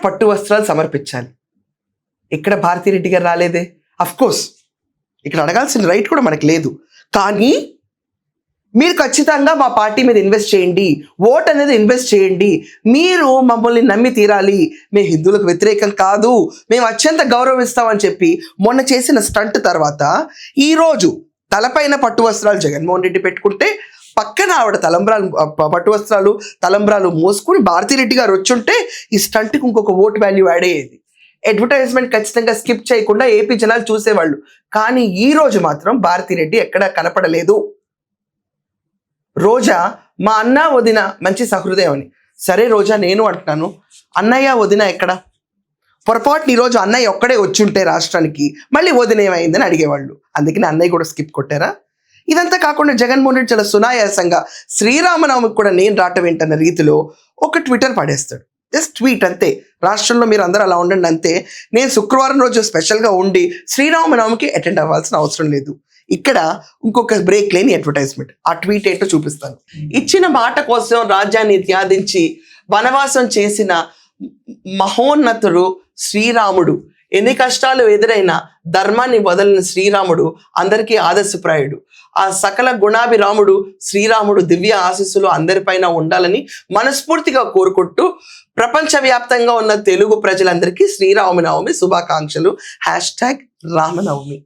పట్టు వస్త్రాలు సమర్పించాలి. ఇక్కడ భారతిరెడ్డి గారు రాలేదే. అఫ్ కోర్స్ ఇక్కడ అడగాల్సిన రైట్ కూడా మనకు లేదు. కానీ మీరు ఖచ్చితంగా మా పార్టీ మీద ఇన్వెస్ట్ చేయండి, ఓట్ అనేది ఇన్వెస్ట్ చేయండి, మీరు మమ్మల్ని నమ్మి తీరాలి, మేము హిందువులకు వ్యతిరేకం కాదు, మేము అత్యంత గౌరవిస్తామని చెప్పి మొన్న చేసిన స్టంట్ తర్వాత ఈరోజు తలపైన పట్టు వస్త్రాలు జగన్మోహన్ రెడ్డి పెట్టుకుంటే పక్కన ఆవిడ పట్టు వస్త్రాలు తలంబ్రాలు మోసుకుని భారతిరెడ్డి గారు వచ్చుంటే ఈ స్టంట్కి ఇంకొక ఓట్ వాల్యూ యాడ్ అయ్యేది. అడ్వర్టైజ్మెంట్ ఖచ్చితంగా స్కిప్ చేయకుండా ఏపీ జనాలు చూసేవాళ్ళు. కానీ ఈ రోజు మాత్రం భారతిరెడ్డి ఎక్కడా కనపడలేదు. రోజా మా అన్న వదిన మంచి సహృదయం అని, సరే రోజా నేను అంటున్నాను, అన్నయ్య వదిన ఎక్కడ? పొరపాటుని ఈరోజు అన్నయ్య ఒక్కడే వచ్చుంటే రాష్ట్రానికి మళ్ళీ వదిన ఏమైందని అడిగేవాళ్ళు. అందుకని అన్నయ్య కూడా స్కిప్ కొట్టారా? ఇదంతా కాకుండా జగన్మోహన్ రెడ్డి చాలా సునాయాసంగా శ్రీరామనవమికి కూడా నేను రావటం ఏంటన్న రీతిలో ఒక ట్విట్టర్ పడేస్తాడు. జస్ట్ ట్వీట్ అంతే, రాష్ట్రంలో మీరు అందరూ అలా ఉండండి అంతే, నేను శుక్రవారం రోజు స్పెషల్గా ఉండి శ్రీరామనవమికి అటెండ్ అవ్వాల్సిన అవసరం లేదు. ఇక్కడ ఇంకొక బ్రేక్ లేని అడ్వర్టైజ్మెంట్. ఆ ట్వీట్ ఏంటో చూపిస్తాను. ఇచ్చిన మాట కోసం రాజ్యాన్ని త్యాదించి వనవాసం చేసిన మహోన్నతుడు శ్రీరాముడు, ఎన్ని కష్టాలు ఎదురైనా ధర్మాన్ని వదలని శ్రీరాముడు అందరికీ ఆదర్శప్రాయుడు. ఆ సకల గుణాభిరాముడు శ్రీరాముడు దివ్య ఆశీస్సులు అందరిపైన ఉండాలని మనస్ఫూర్తిగా కోరుకుంటూ ప్రపంచవ్యాప్తంగా ఉన్న తెలుగు ప్రజలందరికీ శ్రీరామనవమి శుభాకాంక్షలు. #రామనవమి.